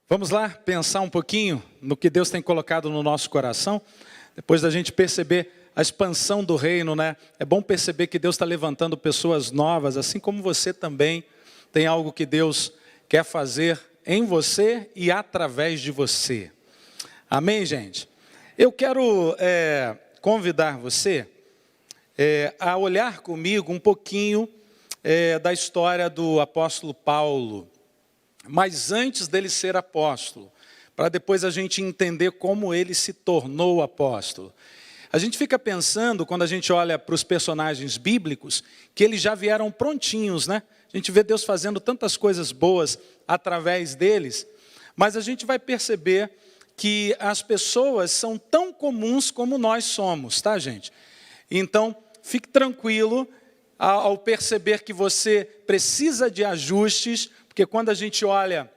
Vamos lá pensar um pouquinho no que Deus tem colocado no nosso coração, depois da gente perceber a expansão do reino, né? É bom perceber que Deus está levantando pessoas novas, assim como você também tem algo que Deus quer fazer em você e através de você. Amém, gente? Eu quero convidar você a olhar comigo um pouquinho da história do apóstolo Paulo. Mas antes dele ser apóstolo, para depois a gente entender como ele se tornou apóstolo. A gente fica pensando, quando a gente olha para os personagens bíblicos, que eles já vieram prontinhos, né? A gente vê Deus fazendo tantas coisas boas através deles, mas a gente vai perceber que as pessoas são tão comuns como nós somos, tá, gente? Então, fique tranquilo ao perceber que você precisa de ajustes, porque quando a gente olha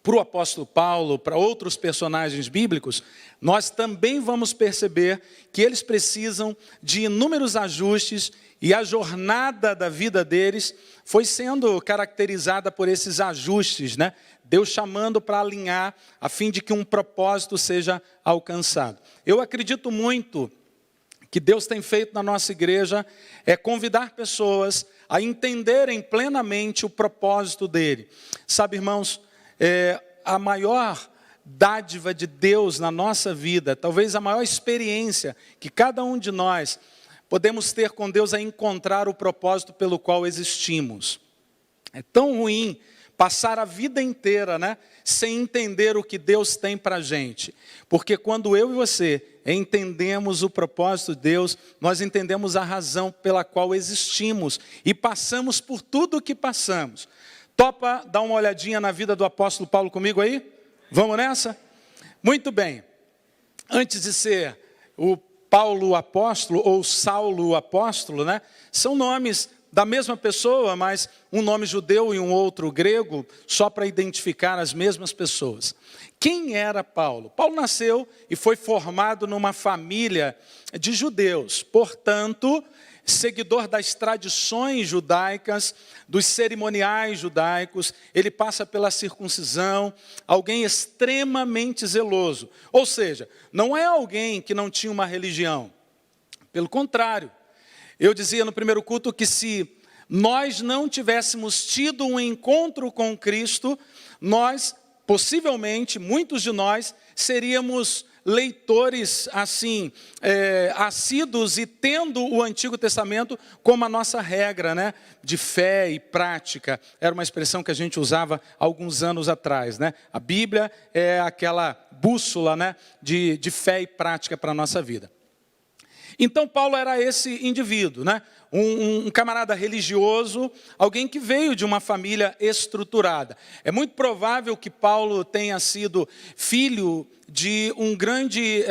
para o apóstolo Paulo, para outros personagens bíblicos, nós também vamos perceber que eles precisam de inúmeros ajustes e a jornada da vida deles foi sendo caracterizada por esses ajustes, né? Deus chamando para alinhar a fim de que um propósito seja alcançado. Eu acredito muito que Deus tem feito na nossa igreja é convidar pessoas a entenderem plenamente o propósito dele. Sabe, irmãos, a maior dádiva de Deus na nossa vida, talvez a maior experiência que cada um de nós podemos ter com Deus é encontrar o propósito pelo qual existimos. É tão ruim passar a vida inteira, né, sem entender o que Deus tem para a gente. Porque quando eu e você entendemos o propósito de Deus, nós entendemos a razão pela qual existimos e passamos por tudo o que passamos. Topa dar uma olhadinha na vida do apóstolo Paulo comigo aí? Vamos nessa? Muito bem. Antes de ser o Paulo apóstolo ou Saulo apóstolo, né, são nomes da mesma pessoa, mas um nome judeu e um outro grego, só para identificar as mesmas pessoas. Quem era Paulo? Paulo nasceu e foi formado numa família de judeus, portanto, seguidor das tradições judaicas, dos cerimoniais judaicos, ele passa pela circuncisão, alguém extremamente zeloso. Ou seja, não é alguém que não tinha uma religião, pelo contrário. Eu dizia no primeiro culto que se nós não tivéssemos tido um encontro com Cristo, nós, possivelmente, muitos de nós, seríamos leitores, assim, assíduos e tendo o Antigo Testamento como a nossa regra, né, de fé e prática. Era uma expressão que a gente usava alguns anos atrás, né? A Bíblia é aquela bússola, né, de fé e prática para a nossa vida. Então, Paulo era esse indivíduo, né? Um camarada religioso, alguém que veio de uma família estruturada. É muito provável que Paulo tenha sido filho de um grande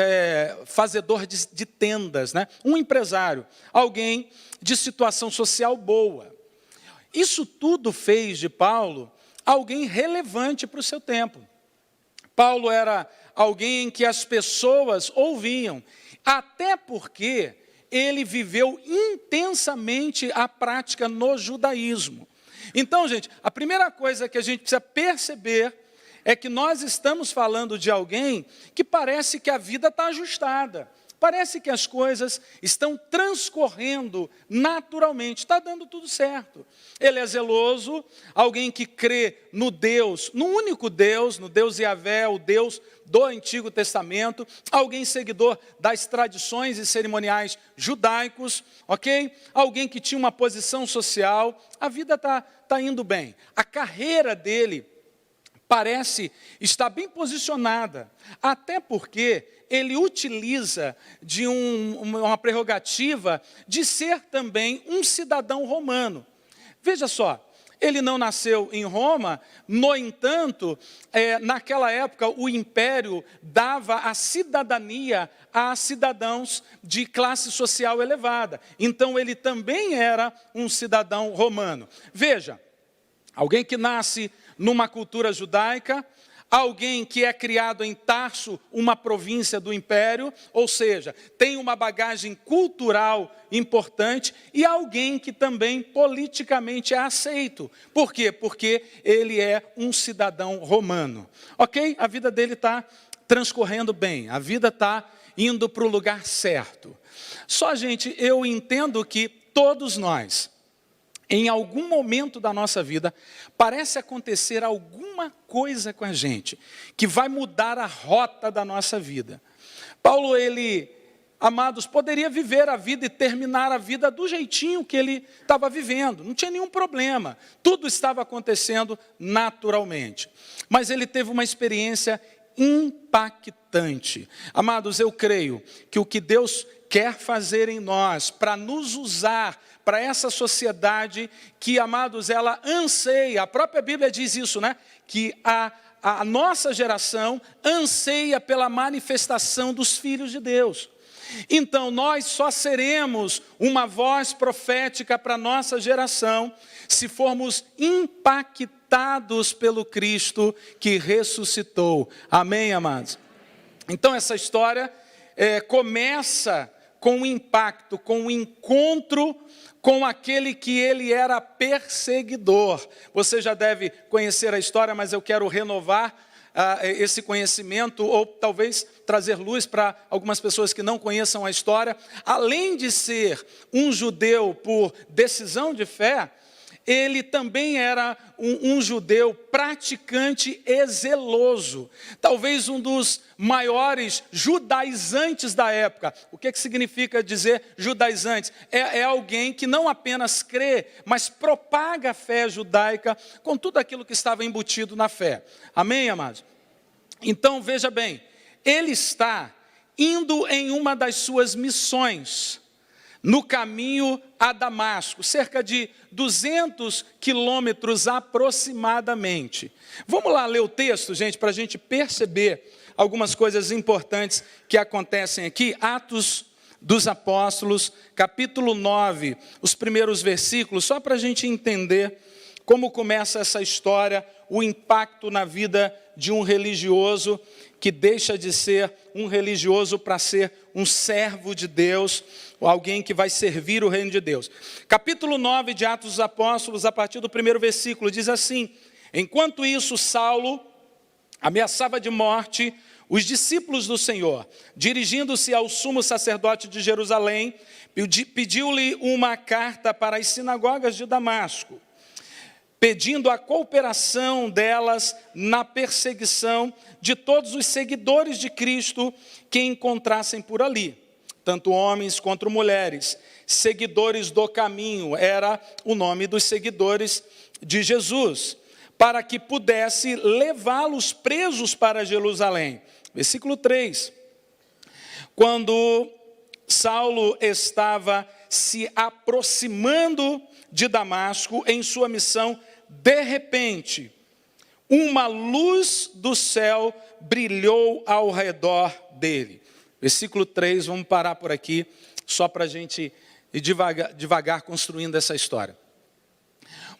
fazedor de tendas, né? Um empresário, alguém de situação social boa. Isso tudo fez de Paulo alguém relevante para o seu tempo. Paulo era alguém em que as pessoas ouviam, até porque ele viveu intensamente a prática no judaísmo. Então, gente, a primeira coisa que a gente precisa perceber é que nós estamos falando de alguém que parece que a vida está ajustada. Parece que as coisas estão transcorrendo naturalmente, está dando tudo certo. Ele é zeloso, alguém que crê no Deus, no único Deus, no Deus Yahvé, o Deus do Antigo Testamento, alguém seguidor das tradições e cerimoniais judaicos, ok? Alguém que tinha uma posição social, a vida está indo bem. A carreira dele parece estar bem posicionada, até porque ele utiliza de uma prerrogativa de ser também um cidadão romano. Veja só, ele não nasceu em Roma, no entanto, naquela época o império dava a cidadania a cidadãos de classe social elevada. Então ele também era um cidadão romano. Veja, alguém que nasce numa cultura judaica, Alguém que é criado em Tarso, uma província do império, ou seja, tem uma bagagem cultural importante, e alguém que também politicamente é aceito. Por quê? Porque ele é um cidadão romano. Ok? A vida dele está transcorrendo bem, a vida está indo para o lugar certo. Só, gente, eu entendo que todos nós, em algum momento da nossa vida, parece acontecer alguma coisa com a gente, que vai mudar a rota da nossa vida. Paulo, amados, poderia viver a vida e terminar a vida do jeitinho que ele estava vivendo. Não tinha nenhum problema. Tudo estava acontecendo naturalmente. Mas ele teve uma experiência impactante. Amados, eu creio que o que Deus quer fazer em nós, para nos usar para essa sociedade que, amados, ela anseia, a própria Bíblia diz isso, né? Que a nossa geração anseia pela manifestação dos filhos de Deus. Então, nós só seremos uma voz profética para a nossa geração se formos impactados pelo Cristo que ressuscitou. Amém, amados? Então, essa história começa com um impacto, com um encontro com aquele que ele era perseguidor. Você já deve conhecer a história, mas eu quero renovar esse conhecimento, ou talvez trazer luz para algumas pessoas que não conheçam a história. Além de ser um judeu por decisão de fé, ele também era um judeu praticante e zeloso. Talvez um dos maiores judaizantes da época. O que significa dizer judaizantes? É alguém que não apenas crê, mas propaga a fé judaica com tudo aquilo que estava embutido na fé. Amém, amados? Então, veja bem, ele está indo em uma das suas missões, no caminho a Damasco, cerca de 200 quilômetros aproximadamente. Vamos lá ler o texto, gente, para a gente perceber algumas coisas importantes que acontecem aqui. Atos dos Apóstolos, capítulo 9, os primeiros versículos, só para a gente entender como começa essa história, o impacto na vida de um religioso que deixa de ser um religioso para ser um servo de Deus, ou alguém que vai servir o reino de Deus. Capítulo 9 de Atos dos Apóstolos, a partir do primeiro versículo, diz assim: enquanto isso, Saulo ameaçava de morte os discípulos do Senhor. Dirigindo-se ao sumo sacerdote de Jerusalém, pediu-lhe uma carta para as sinagogas de Damasco, pedindo a cooperação delas na perseguição de todos os seguidores de Cristo que encontrassem por ali, tanto homens quanto mulheres. Seguidores do caminho era o nome dos seguidores de Jesus, para que pudesse levá-los presos para Jerusalém. Versículo 3. Quando Saulo estava se aproximando de Damasco em sua missão, de repente, uma luz do céu brilhou ao redor dele. Versículo 3, vamos parar por aqui, só para a gente ir devagar construindo essa história.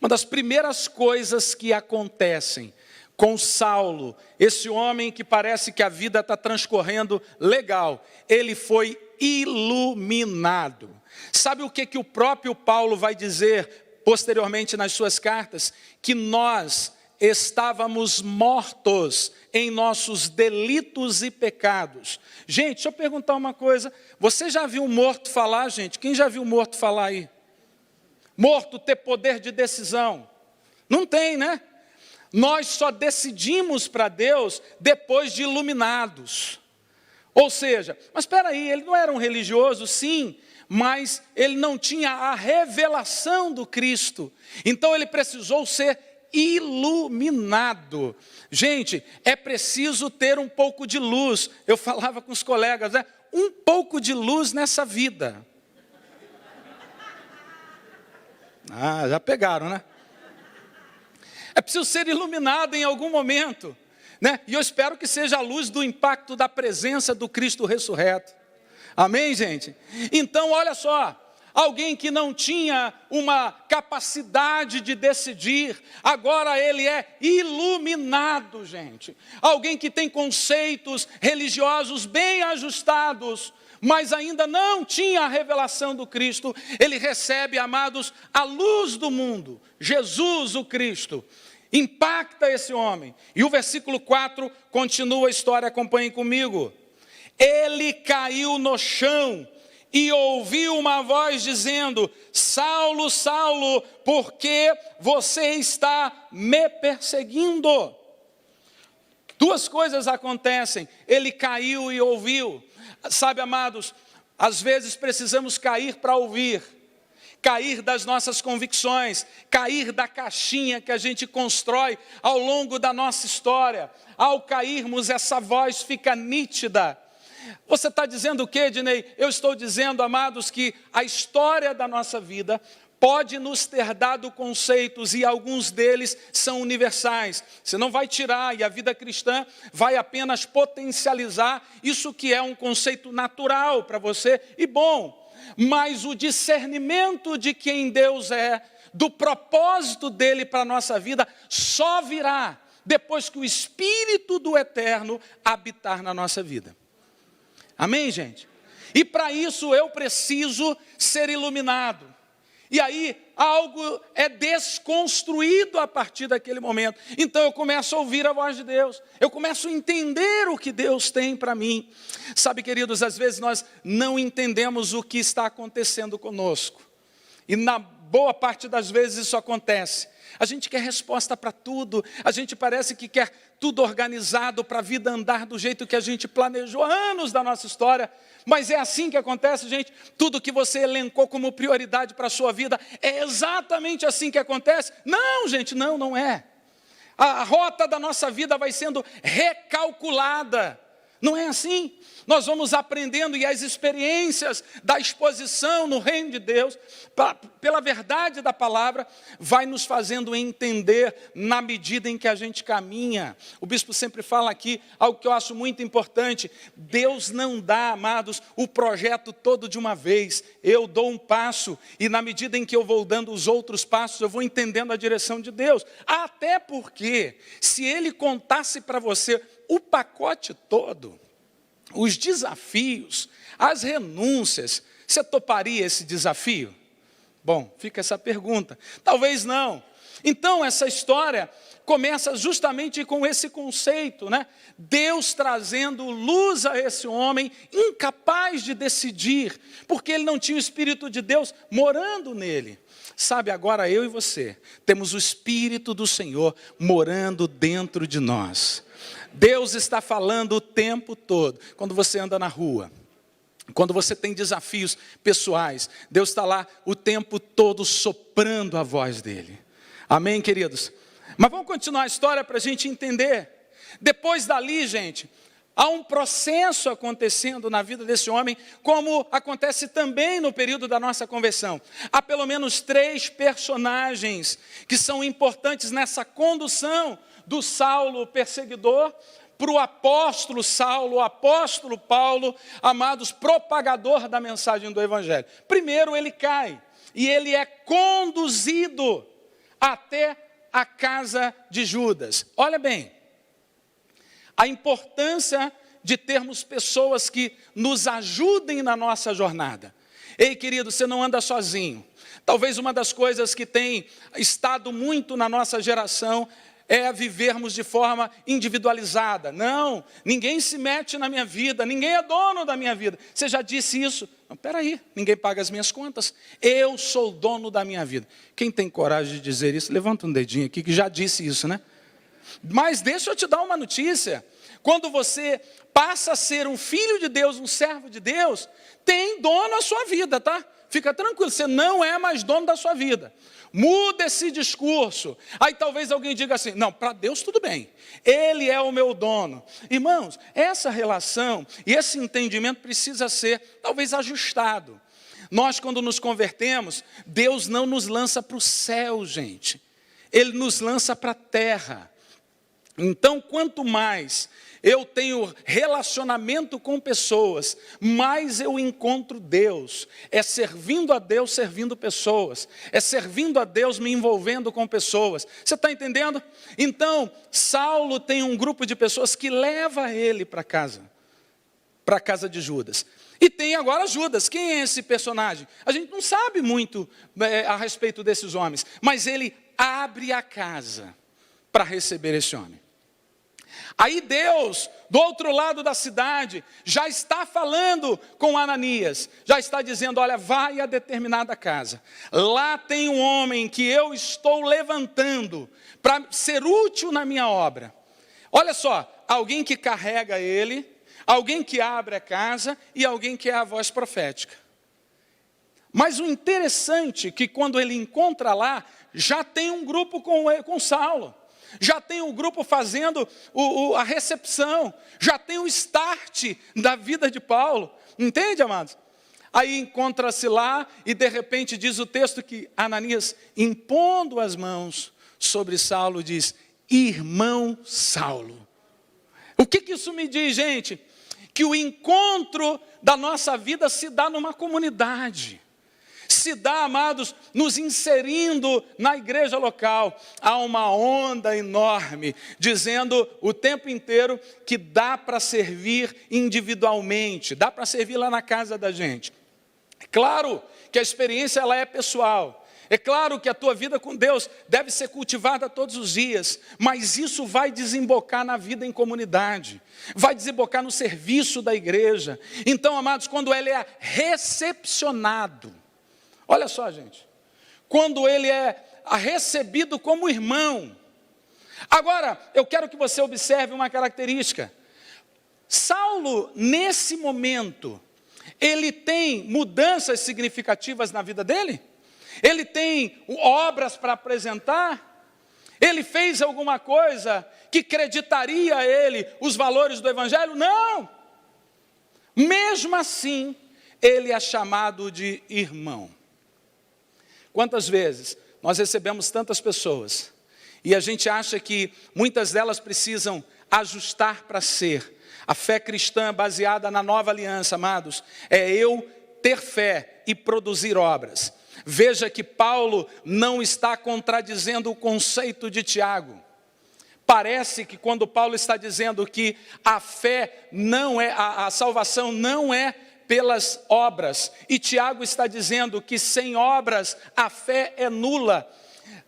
Uma das primeiras coisas que acontecem com Saulo, esse homem que parece que a vida está transcorrendo legal, ele foi iluminado. Sabe o que o próprio Paulo vai dizer posteriormente nas suas cartas? Que nós estávamos mortos em nossos delitos e pecados. Gente, deixa eu perguntar uma coisa. Você já viu um morto falar, gente? Quem já viu um morto falar aí? Morto ter poder de decisão? Não tem, né? Nós só decidimos para Deus depois de iluminados. Ou seja, mas espera aí, ele não era um religioso, sim, mas ele não tinha a revelação do Cristo. Então ele precisou ser iluminado. Gente, é preciso ter um pouco de luz. Eu falava com os colegas, né? Um pouco de luz nessa vida. Ah, já pegaram, né? É preciso ser iluminado em algum momento, né? E eu espero que seja a luz do impacto da presença do Cristo ressurreto. Amém, gente? Então, olha só, alguém que não tinha uma capacidade de decidir, agora ele é iluminado, gente. Alguém que tem conceitos religiosos bem ajustados, mas ainda não tinha a revelação do Cristo, ele recebe, amados, a luz do mundo, Jesus o Cristo, impacta esse homem. E o versículo 4 continua a história, acompanhem comigo. Ele caiu no chão e ouviu uma voz dizendo: Saulo, Saulo, por que você está me perseguindo? Duas coisas acontecem, ele caiu e ouviu. Sabe, amados, às vezes precisamos cair para ouvir, cair das nossas convicções, cair da caixinha que a gente constrói ao longo da nossa história. Ao cairmos, essa voz fica nítida. Você está dizendo o quê, Ednei? Eu estou dizendo, amados, que a história da nossa vida pode nos ter dado conceitos, e alguns deles são universais. Você não vai tirar, e a vida cristã vai apenas potencializar isso que é um conceito natural para você e bom. Mas o discernimento de quem Deus é, do propósito dele para a nossa vida, só virá depois que o Espírito do Eterno habitar na nossa vida. Amém, gente? E para isso eu preciso ser iluminado. E aí algo é desconstruído a partir daquele momento. Então eu começo a ouvir a voz de Deus. Eu começo a entender o que Deus tem para mim. Sabe, queridos, às vezes nós não entendemos o que está acontecendo conosco. E na boa parte das vezes isso acontece. A gente quer resposta para tudo. A gente parece que quer tudo organizado para a vida andar do jeito que a gente planejou há anos da nossa história. Mas é assim que acontece, gente. Tudo que você elencou como prioridade para a sua vida, é exatamente assim que acontece? Não, gente, não é. A rota da nossa vida vai sendo recalculada. Não é assim? Nós vamos aprendendo, e as experiências da exposição no reino de Deus, pela verdade da palavra, vai nos fazendo entender na medida em que a gente caminha. O bispo sempre fala aqui algo que eu acho muito importante: Deus não dá, amados, o projeto todo de uma vez. Eu dou um passo, e na medida em que eu vou dando os outros passos, eu vou entendendo a direção de Deus. Até porque, se Ele contasse para você o pacote todo, os desafios, as renúncias, você toparia esse desafio? Bom, fica essa pergunta. Talvez não. Então essa história começa justamente com esse conceito, né? Deus trazendo luz a esse homem incapaz de decidir, porque ele não tinha o Espírito de Deus morando nele. Sabe, agora eu e você temos o Espírito do Senhor morando dentro de nós. Deus está falando o tempo todo. Quando você anda na rua, quando você tem desafios pessoais, Deus está lá o tempo todo soprando a voz dele. Amém, queridos? Mas vamos continuar a história para a gente entender. Depois dali, gente, há um processo acontecendo na vida desse homem, como acontece também no período da nossa conversão. Há pelo menos 3 personagens que são importantes nessa condução do Saulo perseguidor para o apóstolo Saulo, o apóstolo Paulo, amados, propagador da mensagem do Evangelho. Primeiro ele cai e ele é conduzido até a casa de Judas. Olha bem, a importância de termos pessoas que nos ajudem na nossa jornada. Ei, querido, você não anda sozinho. Talvez uma das coisas que tem estado muito na nossa geração é vivermos de forma individualizada. Não, ninguém se mete na minha vida, ninguém é dono da minha vida. Você já disse isso? Não, peraí, ninguém paga as minhas contas. Eu sou dono da minha vida. Quem tem coragem de dizer isso, levanta um dedinho aqui que já disse isso, né? Mas deixa eu te dar uma notícia. Quando você passa a ser um filho de Deus, um servo de Deus, tem dono a sua vida, tá? Fica tranquilo, você não é mais dono da sua vida. Muda esse discurso. Aí talvez alguém diga assim: não, para Deus tudo bem, Ele é o meu dono. Irmãos, essa relação e esse entendimento precisa ser talvez ajustado. Nós, quando nos convertemos, Deus não nos lança para o céu, gente. Ele nos lança para a terra. Então, quanto mais eu tenho relacionamento com pessoas, mais eu encontro Deus. É servindo a Deus, servindo pessoas. É servindo a Deus, me envolvendo com pessoas. Você está entendendo? Então, Saulo tem um grupo de pessoas que leva ele para a casa de Judas. E tem agora Judas. Quem é esse personagem? A gente não sabe muito a respeito desses homens, mas ele abre a casa para receber esse homem. Aí Deus, do outro lado da cidade, já está falando com Ananias, já está dizendo, olha, vai a determinada casa. Lá tem um homem que eu estou levantando para ser útil na minha obra. Olha só, alguém que carrega ele, alguém que abre a casa e alguém que é a voz profética. Mas o interessante é que quando ele encontra lá, já tem um grupo com Saulo. Já tem um grupo fazendo a recepção, já tem o start da vida de Paulo, entende, amados? Aí encontra-se lá e de repente diz o texto que Ananias, impondo as mãos sobre Saulo, diz, irmão Saulo. O que isso me diz, gente? Que o encontro da nossa vida se dá numa comunidade. Se dá, amados, nos inserindo na igreja local. Há uma onda enorme, dizendo o tempo inteiro que dá para servir individualmente, dá para servir lá na casa da gente. É claro que a experiência ela é pessoal. É claro que a tua vida com Deus deve ser cultivada todos os dias, mas isso vai desembocar na vida em comunidade, vai desembocar no serviço da igreja. Então, amados, quando ele é recepcionado, olha só, gente, quando ele é recebido como irmão. Agora, eu quero que você observe uma característica. Saulo, nesse momento, ele tem mudanças significativas na vida dele? Ele tem obras para apresentar? Ele fez alguma coisa que acreditaria a ele os valores do evangelho? Não! Mesmo assim, ele é chamado de irmão. Quantas vezes nós recebemos tantas pessoas e a gente acha que muitas delas precisam ajustar para ser. A fé cristã baseada na nova aliança, amados, é eu ter fé e produzir obras. Veja que Paulo não está contradizendo o conceito de Tiago. Parece que quando Paulo está dizendo que a fé não é, a salvação não é pelas obras, e Tiago está dizendo que sem obras a fé é nula.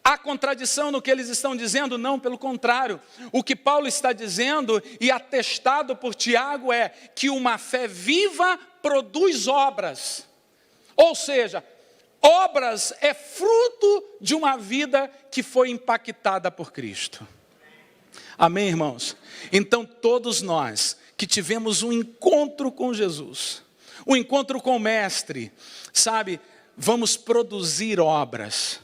Há contradição no que eles estão dizendo? Não, pelo contrário. O que Paulo está dizendo e atestado por Tiago é que uma fé viva produz obras. Ou seja, obras é fruto de uma vida que foi impactada por Cristo. Amém, irmãos? Então todos nós que tivemos um encontro com Jesus, um encontro com o Mestre, sabe, vamos produzir obras,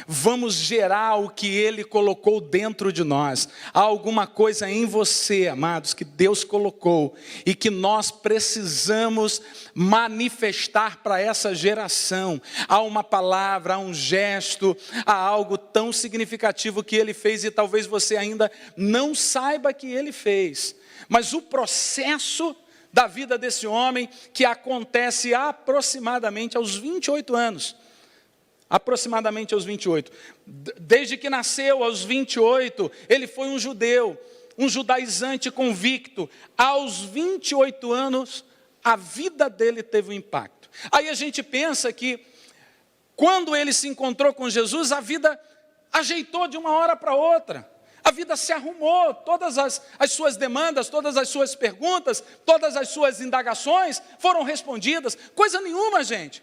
vamos gerar o que Ele colocou dentro de nós. Há alguma coisa em você, amados, que Deus colocou e que nós precisamos manifestar para essa geração. Há uma palavra, há um gesto, há algo tão significativo que Ele fez e talvez você ainda não saiba que Ele fez. Mas o processo da vida desse homem, que acontece aproximadamente aos 28 anos. Aproximadamente aos 28. Desde que nasceu aos 28, ele foi um judeu, um judaizante convicto. Aos 28 anos, a vida dele teve um impacto. Aí a gente pensa que, quando ele se encontrou com Jesus, a vida ajeitou de uma hora para outra. A vida se arrumou, todas as suas demandas, todas as suas perguntas, todas as suas indagações foram respondidas. Coisa nenhuma, gente.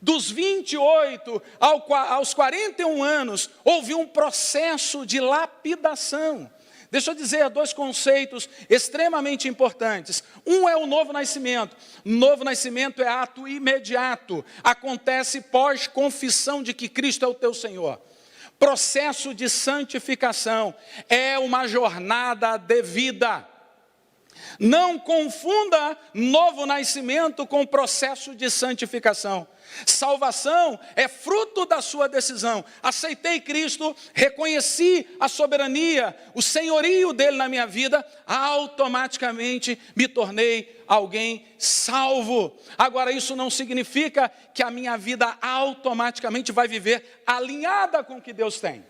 Dos 28 aos 41 anos, houve um processo de lapidação. Deixa eu dizer dois conceitos extremamente importantes. Um é o novo nascimento. Novo nascimento é ato imediato. Acontece pós-confissão de que Cristo é o teu Senhor. Processo de santificação é uma jornada de vida. Não confunda novo nascimento com processo de santificação. Salvação é fruto da sua decisão. Aceitei Cristo, reconheci a soberania, o senhorio dele na minha vida, automaticamente me tornei alguém salvo. Agora, isso não significa que a minha vida automaticamente vai viver alinhada com o que Deus tem.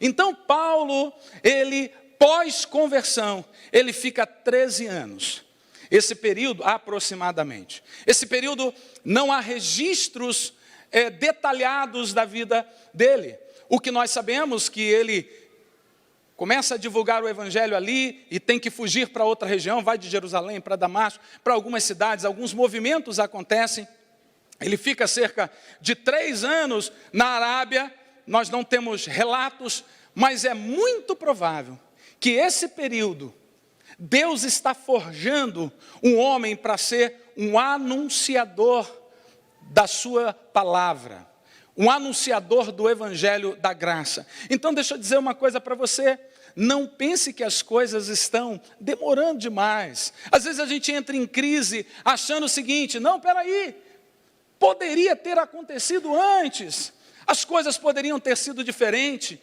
Então, Paulo, ele, pós-conversão, ele fica 13 anos. Esse período, aproximadamente. Esse período, não há registros detalhados da vida dele. O que nós sabemos que ele começa a divulgar o evangelho ali e tem que fugir para outra região, vai de Jerusalém para Damasco, para algumas cidades, alguns movimentos acontecem. Ele fica cerca de 3 anos na Arábia, nós não temos relatos, mas é muito provável que esse período, Deus está forjando um homem para ser um anunciador da sua palavra, um anunciador do evangelho da graça. Então deixa eu dizer uma coisa para você, não pense que as coisas estão demorando demais. Às vezes a gente entra em crise achando o seguinte, não, peraí, poderia ter acontecido antes, as coisas poderiam ter sido diferentes.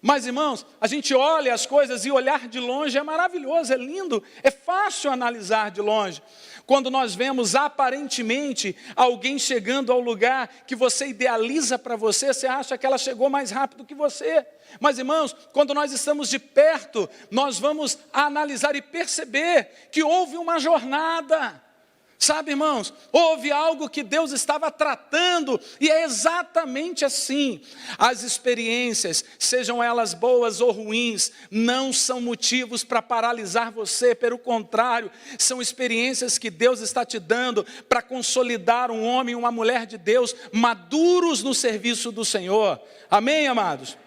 Mas, irmãos, a gente olha as coisas e olhar de longe é maravilhoso, é lindo, é fácil analisar de longe. Quando nós vemos aparentemente alguém chegando ao lugar que você idealiza para você, você acha que ela chegou mais rápido que você. Mas, irmãos, quando nós estamos de perto, nós vamos analisar e perceber que houve uma jornada. Sabe, irmãos, houve algo que Deus estava tratando, e é exatamente assim. As experiências, sejam elas boas ou ruins, não são motivos para paralisar você, pelo contrário, são experiências que Deus está te dando para consolidar um homem e uma mulher de Deus maduros no serviço do Senhor. Amém, amados?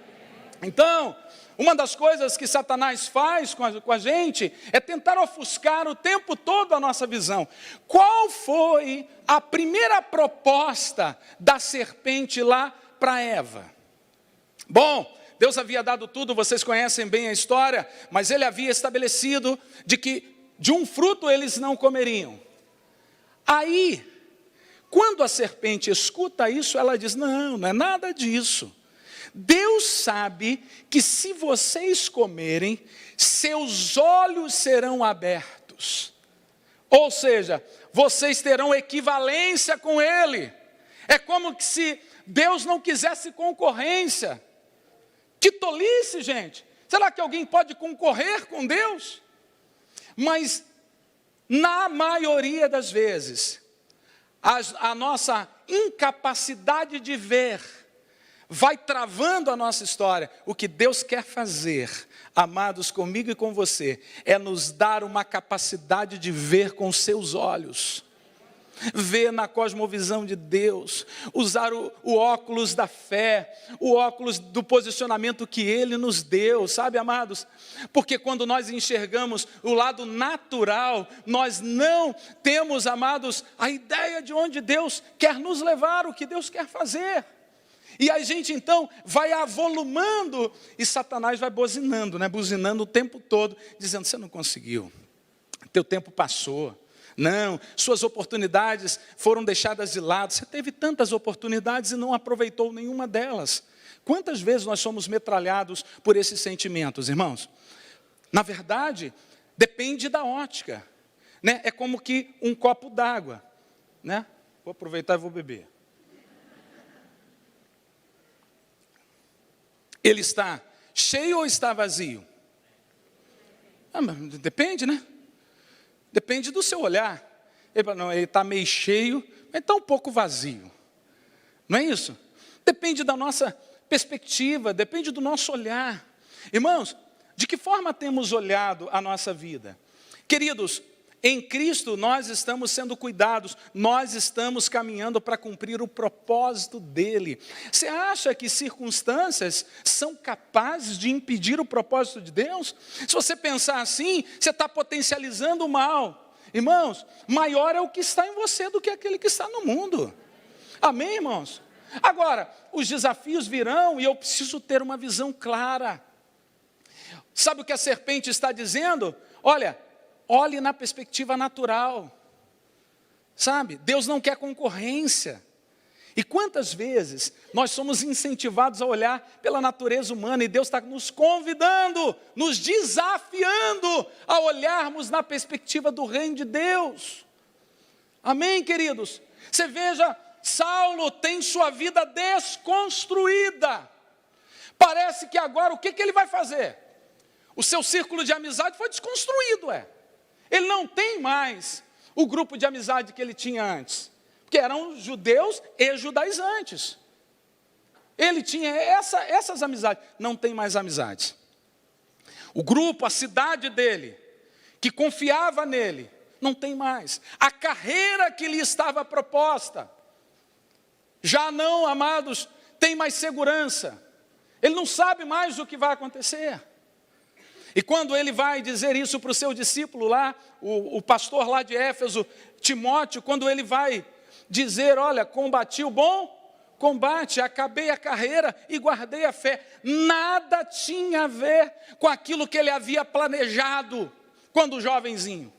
Então, uma das coisas que Satanás faz com a gente é tentar ofuscar o tempo todo a nossa visão. Qual foi a primeira proposta da serpente lá para Eva? Bom, Deus havia dado tudo, vocês conhecem bem a história, mas ele havia estabelecido de que de um fruto eles não comeriam. Aí, quando a serpente escuta isso, ela diz, não, não é nada disso. Deus sabe que se vocês comerem, seus olhos serão abertos. Ou seja, vocês terão equivalência com Ele. É como se Deus não quisesse concorrência. Que tolice, gente. Será que alguém pode concorrer com Deus? Mas, na maioria das vezes, a nossa incapacidade de ver vai travando a nossa história. O que Deus quer fazer, amados, comigo e com você, é nos dar uma capacidade de ver com seus olhos. Ver na cosmovisão de Deus, usar o óculos da fé, o óculos do posicionamento que Ele nos deu, sabe, amados? Porque quando nós enxergamos o lado natural, nós não temos, amados, a ideia de onde Deus quer nos levar, o que Deus quer fazer. E a gente então vai avolumando e Satanás vai buzinando, né? Buzinando o tempo todo, dizendo, você não conseguiu, teu tempo passou. Não, suas oportunidades foram deixadas de lado. Você teve tantas oportunidades e não aproveitou nenhuma delas. Quantas vezes nós somos metralhados por esses sentimentos, irmãos? Na verdade, depende da ótica, né? É como que um copo d'água, né? Vou aproveitar e vou beber. Ele está cheio ou está vazio? Depende, né? Depende do seu olhar. Ele está meio cheio, mas está um pouco vazio. Não é isso? Depende da nossa perspectiva, depende do nosso olhar. Irmãos, de que forma temos olhado a nossa vida? Queridos, em Cristo nós estamos sendo cuidados, nós estamos caminhando para cumprir o propósito dEle. Você acha que circunstâncias são capazes de impedir o propósito de Deus? Se você pensar assim, você está potencializando o mal. Irmãos, maior é o que está em você do que aquele que está no mundo. Amém, irmãos? Agora, os desafios virão e eu preciso ter uma visão clara. Sabe o que a serpente está dizendo? Olha, olhe na perspectiva natural. Sabe? Deus não quer concorrência. E quantas vezes nós somos incentivados a olhar pela natureza humana e Deus está nos convidando, nos desafiando a olharmos na perspectiva do reino de Deus. Amém, queridos? Você veja, Saulo tem sua vida desconstruída. Parece que agora o que ele vai fazer? O seu círculo de amizade foi desconstruído, Ele não tem mais o grupo de amizade que ele tinha antes. Porque eram judeus e judaizantes. Ele tinha essas amizades. Não tem mais amizades. O grupo, a cidade dele, que confiava nele, não tem mais. A carreira que lhe estava proposta, já não, amados, tem mais segurança. Ele não sabe mais o que vai acontecer. E quando ele vai dizer isso para o seu discípulo lá, o pastor lá de Éfeso, Timóteo, quando ele vai dizer, olha, combati o bom combate, acabei a carreira e guardei a fé. Nada tinha a ver com aquilo que ele havia planejado quando jovenzinho.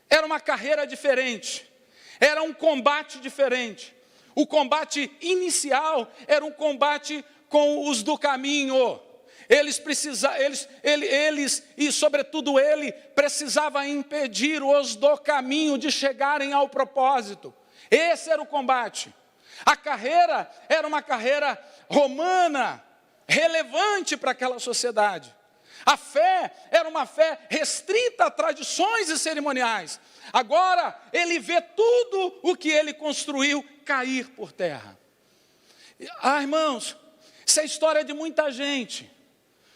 Era uma carreira diferente, era um combate diferente. O combate inicial era um combate com os do caminho. Eles e sobretudo ele, precisava impedir os do caminho de chegarem ao propósito. Esse era o combate. A carreira era uma carreira romana, relevante para aquela sociedade. A fé era uma fé restrita a tradições e cerimoniais. Agora, ele vê tudo o que ele construiu cair por terra. Irmãos, isso é história de muita gente.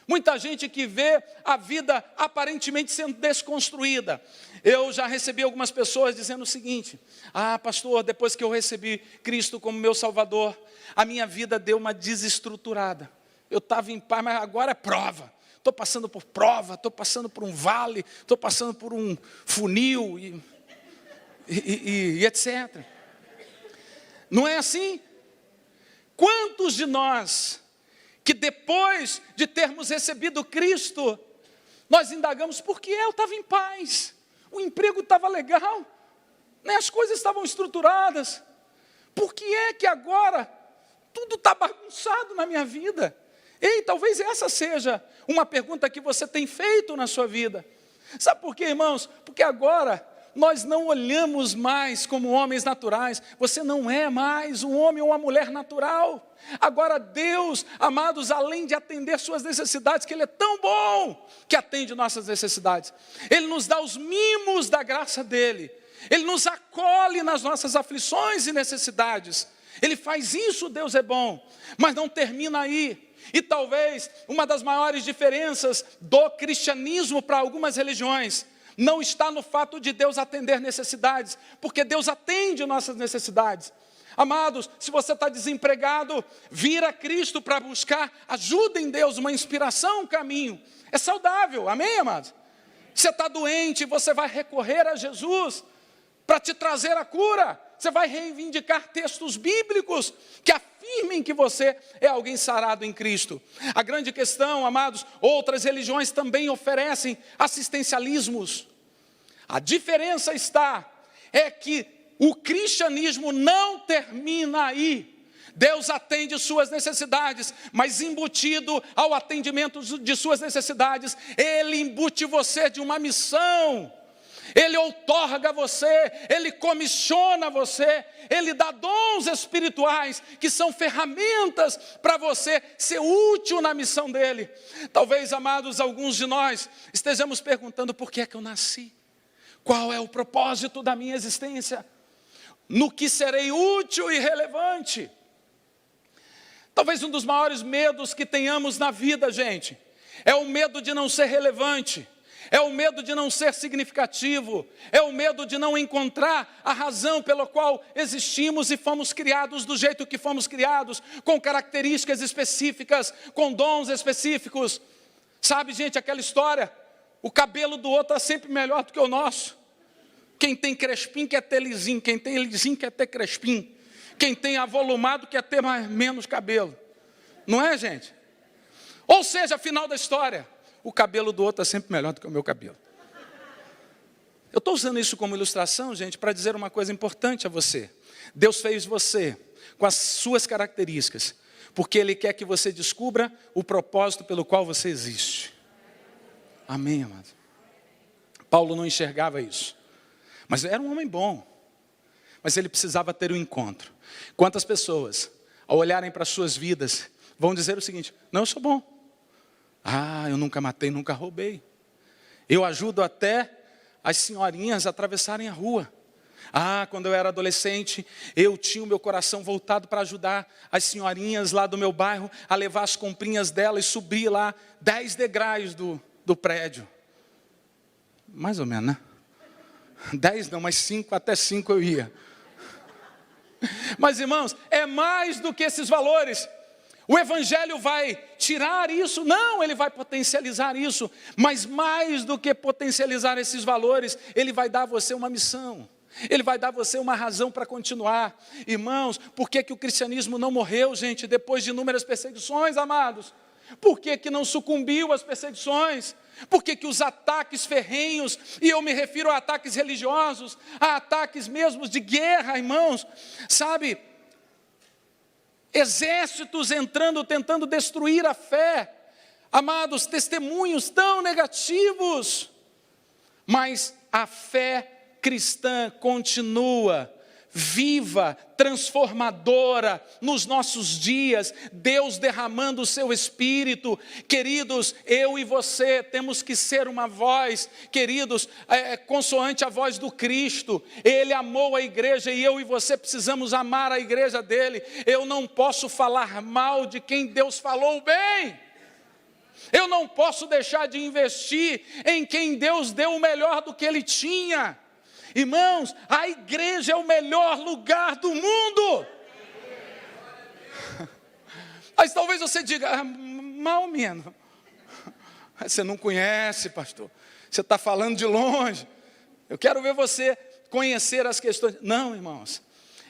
Muita gente que vê a vida aparentemente sendo desconstruída. Eu já recebi algumas pessoas dizendo o seguinte: pastor, depois que eu recebi Cristo como meu Salvador, a minha vida deu uma desestruturada. Eu estava em paz, mas agora é prova. Estou passando por prova, estou passando por um vale, estou passando por um funil e etc. Não é assim? Quantos de nós que depois de termos recebido Cristo, nós indagamos por que eu estava em paz, o emprego estava legal, né? As coisas estavam estruturadas, por que é que agora tudo está bagunçado na minha vida? Ei, talvez essa seja uma pergunta que você tem feito na sua vida. Sabe por quê, irmãos? Porque agora nós não olhamos mais como homens naturais. Você não é mais um homem ou uma mulher natural. Agora Deus, amados, além de atender suas necessidades, que Ele é tão bom que atende nossas necessidades, Ele nos dá os mimos da graça dEle. Ele nos acolhe nas nossas aflições e necessidades. Ele faz isso, Deus é bom, mas não termina aí. E talvez uma das maiores diferenças do cristianismo para algumas religiões não está no fato de Deus atender necessidades, porque Deus atende nossas necessidades. Amados, se você está desempregado, vira a Cristo para buscar ajuda em Deus, uma inspiração, um caminho. É saudável, amém, amados? Você está doente, você vai recorrer a Jesus para te trazer a cura. Você vai reivindicar textos bíblicos que afirmem que você é alguém sarado em Cristo. A grande questão, amados, outras religiões também oferecem assistencialismos. A diferença é que o cristianismo não termina aí. Deus atende suas necessidades, mas embutido ao atendimento de suas necessidades, Ele embute você de uma missão. Ele outorga você, Ele comissiona você, Ele dá dons espirituais que são ferramentas para você ser útil na missão dEle. Talvez, amados, alguns de nós estejamos perguntando: por que é que eu nasci? Qual é o propósito da minha existência? No que serei útil e relevante? Talvez um dos maiores medos que tenhamos na vida, gente, é o medo de não ser relevante. É o medo de não ser significativo, é o medo de não encontrar a razão pela qual existimos e fomos criados do jeito que fomos criados, com características específicas, com dons específicos. Sabe, gente, aquela história, o cabelo do outro é sempre melhor do que o nosso. Quem tem crespim quer ter lisinho, quem tem lisinho quer ter crespim, quem tem avolumado quer ter menos cabelo. Não é, gente? Ou seja, final da história, o cabelo do outro é sempre melhor do que o meu cabelo. Eu estou usando isso como ilustração, gente, para dizer uma coisa importante a você. Deus fez você com as suas características, porque Ele quer que você descubra o propósito pelo qual você existe. Amém, amado? Paulo não enxergava isso, mas era um homem bom, mas ele precisava ter um encontro. Quantas pessoas, ao olharem para as suas vidas, vão dizer o seguinte: não, eu sou bom. Eu nunca matei, nunca roubei. Eu ajudo até as senhorinhas a atravessarem a rua. Quando eu era adolescente, eu tinha o meu coração voltado para ajudar as senhorinhas lá do meu bairro a levar as comprinhas dela e subir lá 10 degraus do prédio. Mais ou menos, né? 10 não, mas 5, até 5 eu ia. Mas, irmãos, é mais do que esses valores. O Evangelho vai tirar isso? Não, ele vai potencializar isso. Mas mais do que potencializar esses valores, ele vai dar a você uma missão. Ele vai dar a você uma razão para continuar. Irmãos, por que o cristianismo não morreu, gente, depois de inúmeras perseguições, amados? Por que não sucumbiu às perseguições? Por que os ataques ferrenhos, e eu me refiro a ataques religiosos, a ataques mesmo de guerra, irmãos, sabe? Exércitos entrando, tentando destruir a fé. Amados, testemunhos tão negativos. Mas a fé cristã continua viva, transformadora nos nossos dias, Deus derramando o seu Espírito. Queridos, eu e você temos que ser uma voz, queridos, consoante a voz do Cristo. Ele amou a igreja e eu e você precisamos amar a igreja dele. Eu não posso falar mal de quem Deus falou bem. Eu não posso deixar de investir em quem Deus deu o melhor do que ele tinha. Irmãos, a igreja é o melhor lugar do mundo. Mas talvez você diga: mal menos. Você não conhece, pastor. Você está falando de longe. Eu quero ver você conhecer as questões. Não, irmãos.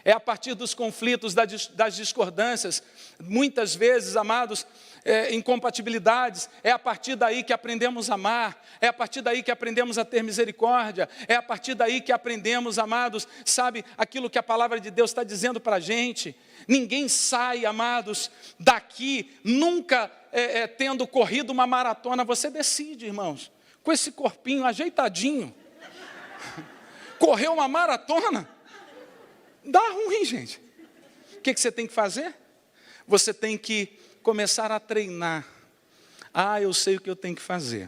É a partir dos conflitos, das discordâncias, muitas vezes, amados, incompatibilidades, é a partir daí que aprendemos a amar, é a partir daí que aprendemos a ter misericórdia, é a partir daí que aprendemos, amados, sabe, aquilo que a palavra de Deus está dizendo para a gente. Ninguém sai, amados, daqui, nunca tendo corrido uma maratona. Você decide, irmãos, com esse corpinho ajeitadinho, correr uma maratona. Dá ruim, gente. O que você tem que fazer? Você tem que começar a treinar. Eu sei o que eu tenho que fazer.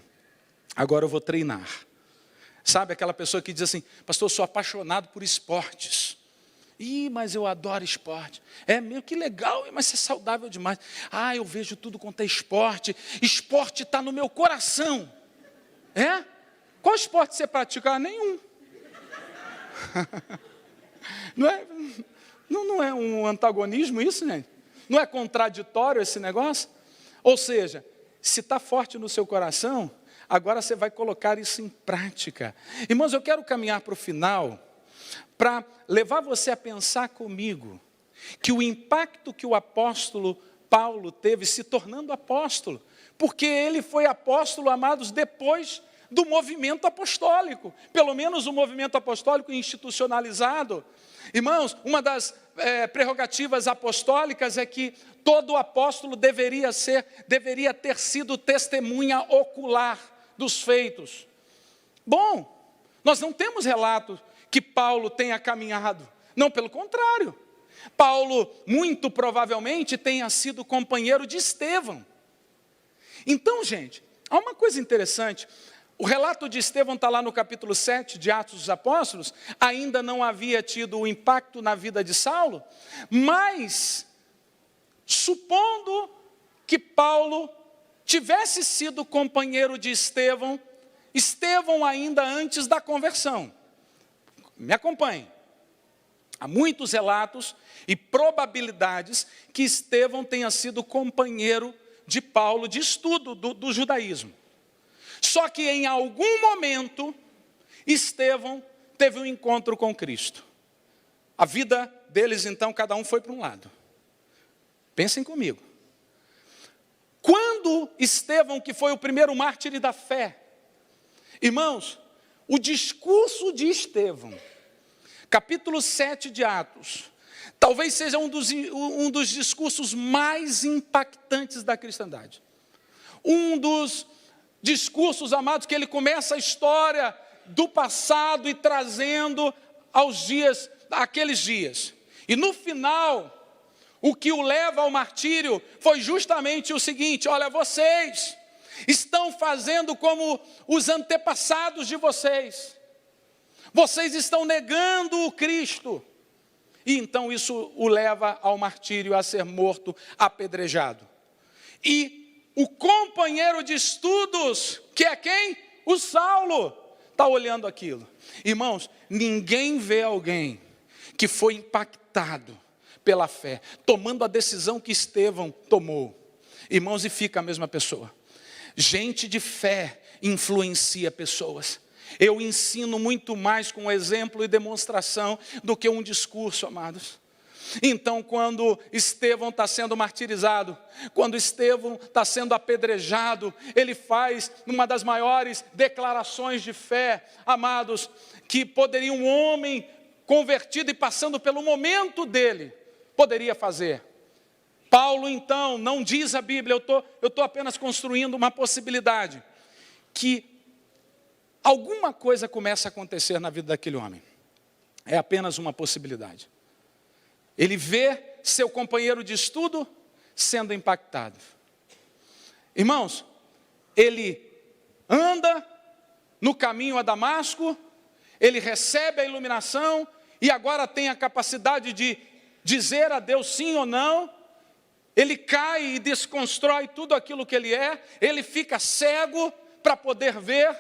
Agora eu vou treinar. Sabe aquela pessoa que diz assim: pastor, eu sou apaixonado por esportes. Mas eu adoro esporte. Meu, que legal, mas é saudável demais. Eu vejo tudo quanto é esporte. Esporte está no meu coração. Qual esporte você pratica? Nenhum. Não é um antagonismo isso, gente? Não é contraditório esse negócio? Ou seja, se está forte no seu coração, agora você vai colocar isso em prática. Irmãos, eu quero caminhar para o final, para levar você a pensar comigo, que o impacto que o apóstolo Paulo teve se tornando apóstolo, porque ele foi apóstolo, amados, depois do movimento apostólico, pelo menos o movimento apostólico institucionalizado. Irmãos, uma das prerrogativas apostólicas é que todo apóstolo deveria ter sido testemunha ocular dos feitos. Bom, nós não temos relato que Paulo tenha caminhado, não, pelo contrário. Paulo, muito provavelmente, tenha sido companheiro de Estevão. Então, gente, há uma coisa interessante. O relato de Estevão está lá no capítulo 7 de Atos dos Apóstolos. Ainda não havia tido o impacto na vida de Saulo, mas, supondo que Paulo tivesse sido companheiro de Estevão ainda antes da conversão. Me acompanhe. Há muitos relatos e probabilidades que Estevão tenha sido companheiro de Paulo de estudo do judaísmo. Só que em algum momento, Estevão teve um encontro com Cristo. A vida deles, então, cada um foi para um lado. Pensem comigo. Quando Estevão, que foi o primeiro mártir da fé, irmãos, o discurso de Estevão, capítulo 7 de Atos, talvez seja um dos discursos mais impactantes da cristandade. Um dos discursos, amados, que ele começa a história do passado e trazendo àqueles dias. E no final, o que o leva ao martírio foi justamente o seguinte: olha, vocês estão fazendo como os antepassados de vocês. Vocês estão negando o Cristo. E então isso o leva ao martírio, a ser morto, apedrejado. E o companheiro de estudos, que é quem? O Saulo, está olhando aquilo. Irmãos, ninguém vê alguém que foi impactado pela fé, tomando a decisão que Estevão tomou. Irmãos, e fica a mesma pessoa. Gente de fé influencia pessoas. Eu ensino muito mais com exemplo e demonstração do que um discurso, amados. Então, quando Estevão está sendo martirizado, quando Estevão está sendo apedrejado, ele faz uma das maiores declarações de fé, amados, que poderia um homem convertido e passando pelo momento dele, poderia fazer. Paulo, então, não diz a Bíblia, eu estou apenas construindo uma possibilidade, que alguma coisa começa a acontecer na vida daquele homem. É apenas uma possibilidade. Ele vê seu companheiro de estudo sendo impactado. Irmãos, ele anda no caminho a Damasco, ele recebe a iluminação e agora tem a capacidade de dizer a Deus sim ou não. Ele cai e desconstrói tudo aquilo que ele é, ele fica cego para poder ver.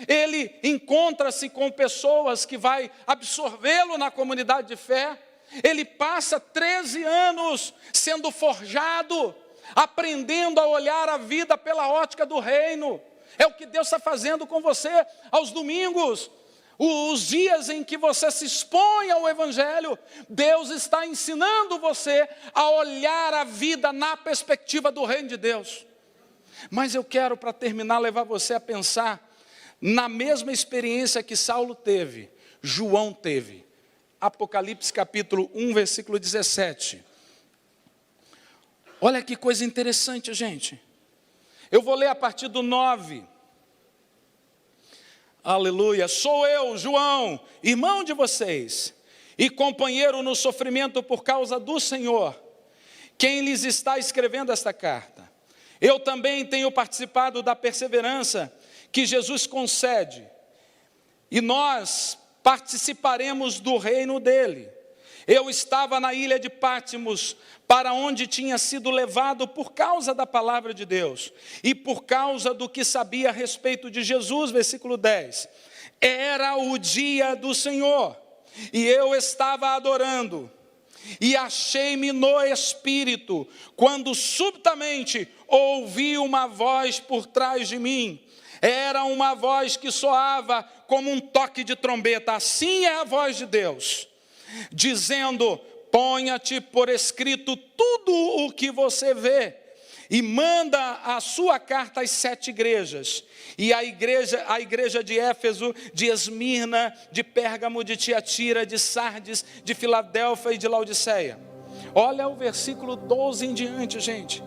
Ele encontra-se com pessoas que vai absorvê-lo na comunidade de fé. Ele passa 13 anos sendo forjado, aprendendo a olhar a vida pela ótica do reino. É o que Deus está fazendo com você aos domingos. Os dias em que você se expõe ao Evangelho, Deus está ensinando você a olhar a vida na perspectiva do reino de Deus. Mas eu quero, para terminar, levar você a pensar na mesma experiência que Saulo teve, João teve. Apocalipse capítulo 1, versículo 17. Olha que coisa interessante, gente. Eu vou ler a partir do 9. Aleluia. Sou eu, João, irmão de vocês, e companheiro no sofrimento por causa do Senhor, quem lhes está escrevendo esta carta. Eu também tenho participado da perseverança que Jesus concede, e nós participaremos do reino dele. Eu estava na ilha de Pátimos, para onde tinha sido levado por causa da palavra de Deus, e por causa do que sabia a respeito de Jesus, versículo 10. Era o dia do Senhor, e eu estava adorando, e achei-me no Espírito, quando subitamente ouvi uma voz por trás de mim. Era uma voz que soava como um toque de trombeta, assim é a voz de Deus, dizendo: ponha-te por escrito tudo o que você vê, e manda a sua carta às 7 igrejas, e a igreja de Éfeso, de Esmirna, de Pérgamo, de Tiatira, de Sardes, de Filadélfia e de Laodiceia. Olha o versículo 12 em diante, gente.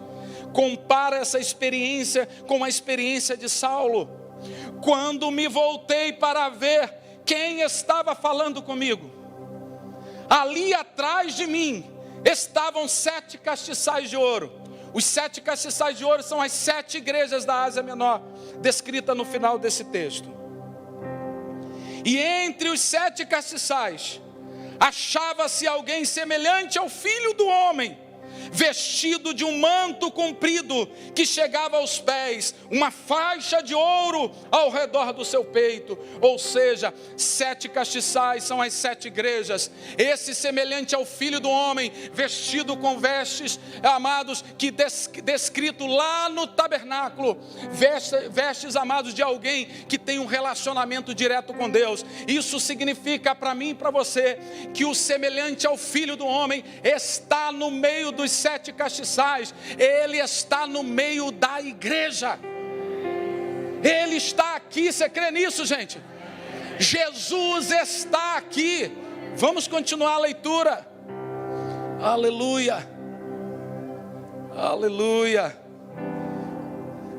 Compara essa experiência com a experiência de Saulo. Quando me voltei para ver quem estava falando comigo, ali atrás de mim estavam 7 castiçais de ouro. Os 7 castiçais de ouro são as 7 igrejas da Ásia Menor, descrita no final desse texto. E entre os 7 castiçais achava-se alguém semelhante ao Filho do Homem, vestido de um manto comprido que chegava aos pés, uma faixa de ouro ao redor do seu peito. Ou seja, 7 castiçais são as 7 igrejas. Esse semelhante ao Filho do Homem, vestido com vestes, amados, que descrito lá no tabernáculo, vestes, amados, de alguém que tem um relacionamento direto com Deus. Isso significa para mim e para você que o semelhante ao Filho do Homem está no meio dos 7 castiçais. Ele está no meio da igreja. Ele está aqui. Você crê nisso, gente? Jesus está aqui. Vamos continuar a leitura. Aleluia, aleluia.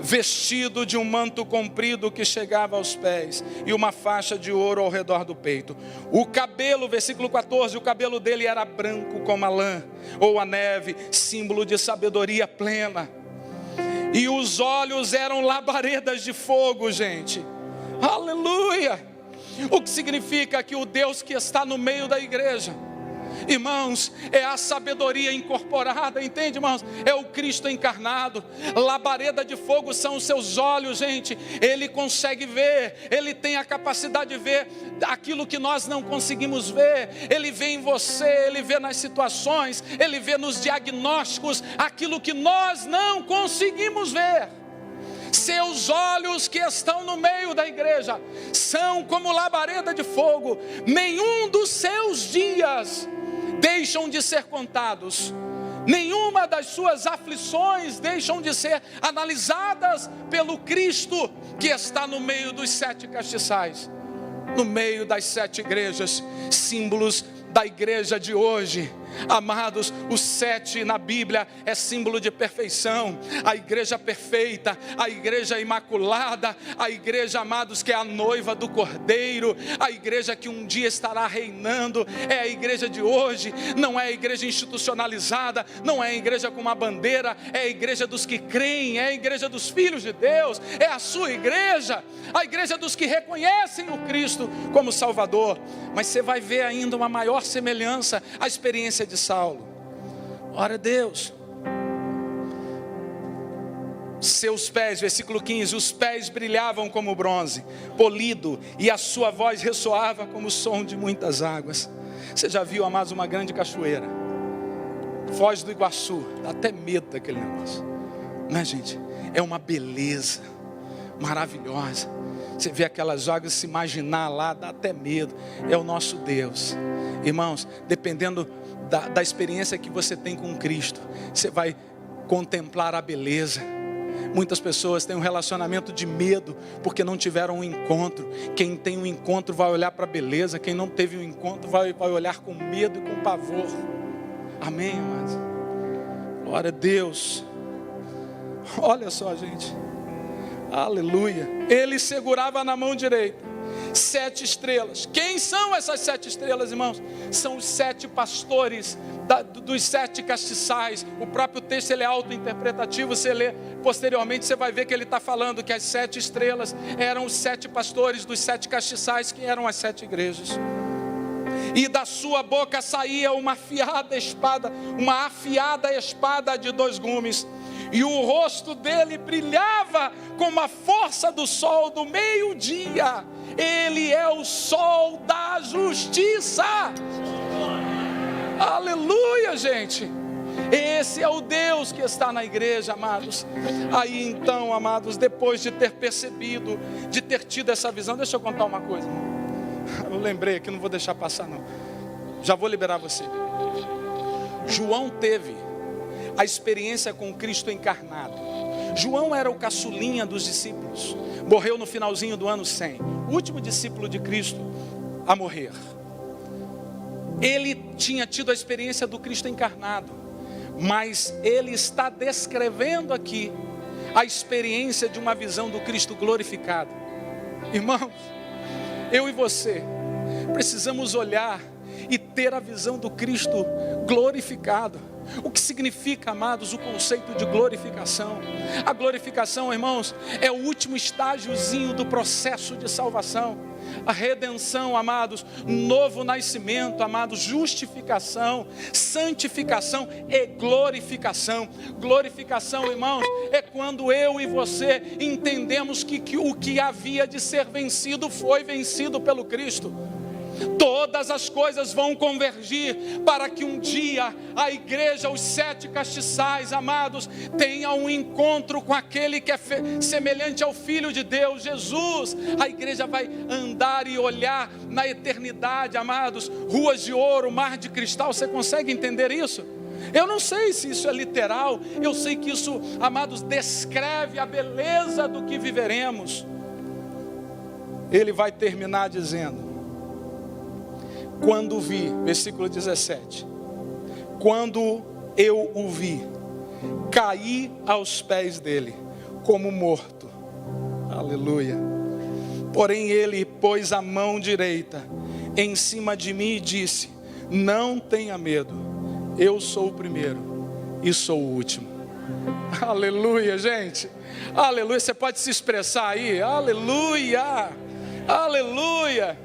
Vestido de um manto comprido que chegava aos pés, e uma faixa de ouro ao redor do peito. O cabelo, versículo 14, o cabelo dele era branco como a lã, ou a neve, símbolo de sabedoria plena. E os olhos eram labaredas de fogo, gente. Aleluia. O que significa que o Deus que está no meio da igreja, irmãos, é a sabedoria incorporada, entende, irmãos? É o Cristo encarnado. Labareda de fogo são os seus olhos, gente. Ele consegue ver, ele tem a capacidade de ver aquilo que nós não conseguimos ver. Ele vê em você, ele vê nas situações, ele vê nos diagnósticos aquilo que nós não conseguimos ver. Seus olhos que estão no meio da igreja são como labareda de fogo. Nenhum dos seus dias deixam de ser contados. Nenhuma das suas aflições deixam de ser analisadas pelo Cristo que está no meio dos 7 castiçais, no meio das 7 igrejas, símbolos da igreja de hoje. Amados, o 7 na Bíblia é símbolo de perfeição. A igreja perfeita, a igreja imaculada, a igreja, amados, que é a noiva do Cordeiro, a igreja que um dia estará reinando. É a igreja de hoje. Não é a igreja institucionalizada, não é a igreja com uma bandeira, é a igreja dos que creem, é a igreja dos filhos de Deus, é a sua igreja, a igreja dos que reconhecem o Cristo como Salvador. Mas você vai ver ainda uma maior semelhança à experiência de Saulo. Ora, Deus, seus pés, versículo 15, os pés brilhavam como bronze polido, e a sua voz ressoava como o som de muitas águas. Você já viu, amados, uma grande cachoeira, Foz do Iguaçu? Dá até medo daquele negócio, não é, gente? É uma beleza maravilhosa. Você vê aquelas águas, se imaginar lá, dá até medo. É o nosso Deus. Irmãos, dependendo da experiência que você tem com Cristo, você vai contemplar a beleza. Muitas pessoas têm um relacionamento de medo porque não tiveram um encontro. Quem tem um encontro vai olhar para a beleza. Quem não teve um encontro vai olhar com medo e com pavor. Amém, amados? Glória a Deus. Olha só, gente. Aleluia. Ele segurava na mão direita 7 estrelas. Quem são essas 7 estrelas, irmãos? São os 7 pastores dos 7 castiçais. O próprio texto ele é auto-interpretativo. Você lê posteriormente, você vai ver que ele está falando que as 7 estrelas eram os 7 pastores dos 7 castiçais, que eram as 7 igrejas. E da sua boca saía uma afiada espada de 2 gumes. E o rosto dele brilhava como a força do sol do meio-dia. Ele é o sol da justiça. Aleluia, gente. Esse é o Deus que está na igreja, amados. Aí então, amados, depois de ter percebido, de ter tido essa visão, deixa eu contar uma coisa, irmão. Eu lembrei aqui, não vou deixar passar não. Já vou liberar você. João teve a experiência com Cristo encarnado. João era o caçulinha dos discípulos. Morreu no finalzinho do ano 100. O último discípulo de Cristo a morrer. Ele tinha tido a experiência do Cristo encarnado. Mas ele está descrevendo aqui a experiência de uma visão do Cristo glorificado. Irmãos, eu e você precisamos olhar e ter a visão do Cristo glorificado. O que significa, amados, o conceito de glorificação? A glorificação, irmãos, é o último estágiozinho do processo de salvação. A redenção, amados, novo nascimento, amados, justificação, santificação e glorificação. Glorificação, irmãos, é quando eu e você entendemos que o que havia de ser vencido foi vencido pelo Cristo. Todas as coisas vão convergir para que um dia a igreja, os 7 castiçais, amados, tenha um encontro com aquele que é semelhante ao Filho de Deus, Jesus. A igreja vai andar e olhar na eternidade, amados, ruas de ouro, mar de cristal. Você consegue entender isso? Eu não sei se isso é literal. Eu sei que isso, amados, descreve a beleza do que viveremos. ele vai terminar dizendo: quando vi, versículo 17, quando eu o vi, caí aos pés dele, como morto. Aleluia. Porém ele pôs a mão direita em cima de mim e disse: não tenha medo, eu sou o primeiro e sou o último. Aleluia, gente. Aleluia, você pode se expressar aí. Aleluia, aleluia.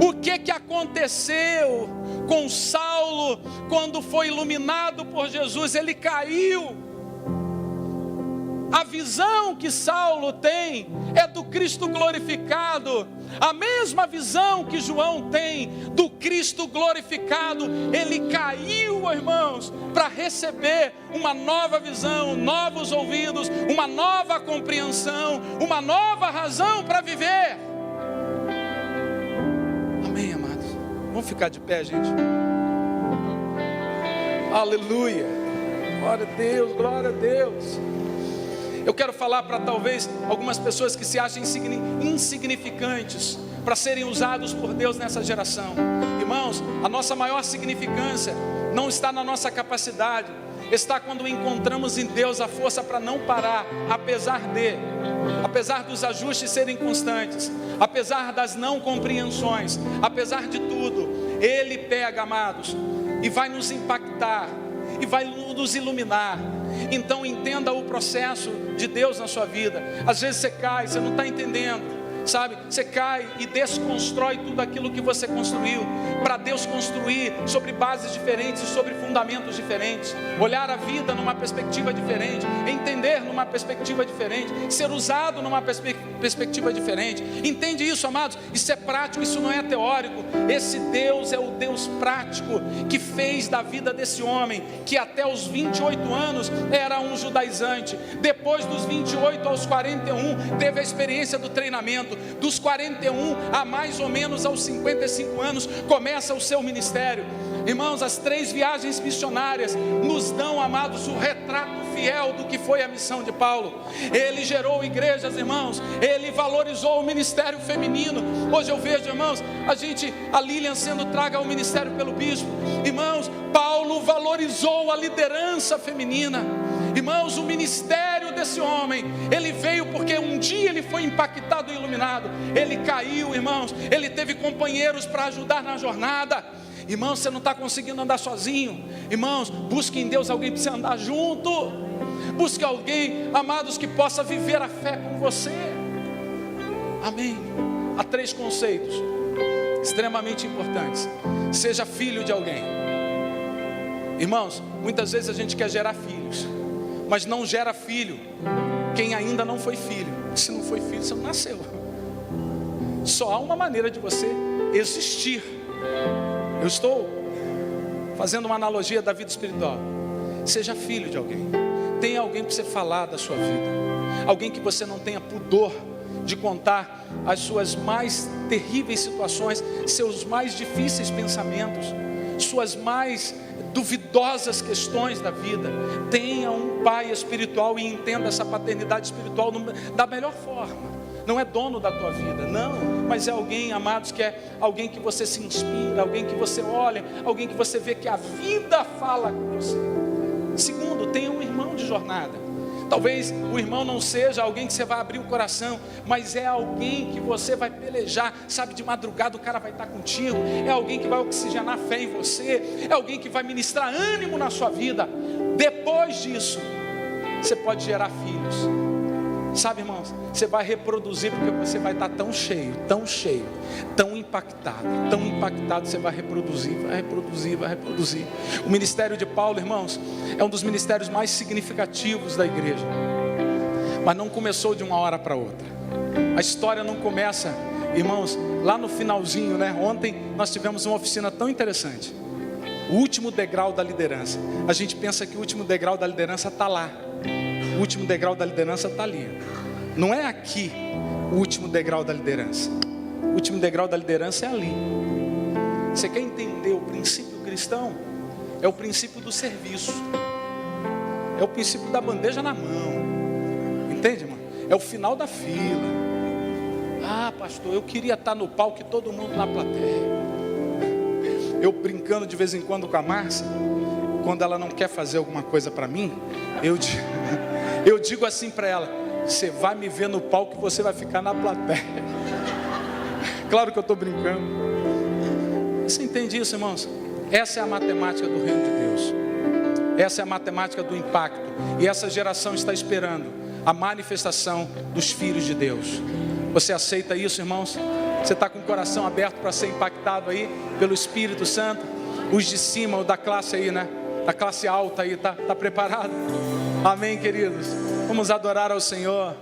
O que aconteceu com Saulo quando foi iluminado por Jesus? Ele caiu. A visão que Saulo tem é do Cristo glorificado. A mesma visão que João tem do Cristo glorificado. Ele caiu, irmãos, para receber uma nova visão, novos ouvidos, uma nova compreensão, uma nova razão para viver. Amém, amados? Vamos ficar de pé, gente. Aleluia. Glória a Deus, glória a Deus. Eu quero falar para talvez algumas pessoas que se acham insignificantes para serem usados por Deus nessa geração. Irmãos, a nossa maior significância não está na nossa capacidade, está quando encontramos em Deus a força para não parar, apesar dos ajustes serem constantes, apesar das não compreensões, apesar de tudo. Ele pega, amados, e vai nos impactar, e vai nos iluminar. Então entenda o processo de Deus na sua vida. Às vezes você cai, você não está entendendo, sabe? Você cai e desconstrói tudo aquilo que você construiu, para Deus construir sobre bases diferentes, sobre fundamentos diferentes, olhar a vida numa perspectiva diferente, entender numa perspectiva diferente, ser usado numa perspectiva diferente. Entende isso, amados? Isso é prático, isso não é teórico. Esse Deus é o Deus prático, que fez da vida desse homem, que até os 28 anos era um judaizante, depois dos 28 aos 41 teve a experiência do treinamento, dos 41 a mais ou menos aos 55 anos começa o seu ministério. Irmãos, as 3 viagens missionárias nos dão, amados, o retrato fiel do que foi a missão de Paulo. Ele gerou igrejas, irmãos, ele valorizou o ministério feminino. Hoje eu vejo, irmãos, a Lilian sendo traga ao ministério pelo bispo. Irmãos, Paulo valorizou a liderança feminina. Irmãos, o ministério desse homem, ele veio porque um dia ele foi impactado e iluminado. Ele caiu, irmãos, ele teve companheiros para ajudar na jornada. Irmãos, você não está conseguindo andar sozinho. Irmãos, busque em Deus alguém para você andar junto. Busque alguém, amados, que possa viver a fé com você. Amém. Há 3 conceitos extremamente importantes. Seja filho de alguém. Irmãos, muitas vezes a gente quer gerar filhos, mas não gera filho quem ainda não foi filho. Se não foi filho, você não nasceu. Só há uma maneira de você existir. Eu estou fazendo uma analogia da vida espiritual. Seja filho de alguém. Tenha alguém para você falar da sua vida. Alguém que você não tenha pudor de contar as suas mais terríveis situações, seus mais difíceis pensamentos, suas mais duvidosas questões da vida. Tenha um pai espiritual e entenda essa paternidade espiritual da melhor forma. Não é dono da tua vida, não, mas é alguém, amados, que é alguém que você se inspira, alguém que você olha, alguém que você vê que a vida fala com você. Segundo, tenha um irmão de jornada. Talvez o irmão não seja alguém que você vai abrir o coração, mas é alguém que você vai pelejar, sabe, de madrugada o cara vai estar contigo, é alguém que vai oxigenar a fé em você, é alguém que vai ministrar ânimo na sua vida. Depois disso, você pode gerar filhos. Sabe, irmãos, você vai reproduzir, porque você vai estar tão cheio, tão impactado, você vai reproduzir. O ministério de Paulo, irmãos, é um dos ministérios mais significativos da igreja, mas não começou de uma hora para outra. A história não começa, irmãos, lá no finalzinho, né? Ontem nós tivemos uma oficina tão interessante. O último degrau da liderança. A gente pensa que o último degrau da liderança está lá. O último degrau da liderança está ali. Não é aqui o último degrau da liderança. O último degrau da liderança é ali. Você quer entender o princípio cristão? É o princípio do serviço. É o princípio da bandeja na mão. Entende, irmão? É o final da fila. Ah, pastor, eu queria estar no palco e todo mundo na plateia. Eu brincando de vez em quando com a Márcia, quando ela não quer fazer alguma coisa para mim, eu digo assim para ela: você vai me ver no palco e você vai ficar na plateia. Claro que eu estou brincando. Você entende isso, irmãos? Essa é a matemática do reino de Deus. Essa é a matemática do impacto. E essa geração está esperando a manifestação dos filhos de Deus. Você aceita isso, irmãos? Você está com o coração aberto para ser impactado aí pelo Espírito Santo? Os de cima, o da classe aí, né? Da classe alta aí, tá preparado? Amém, queridos? Vamos adorar ao Senhor.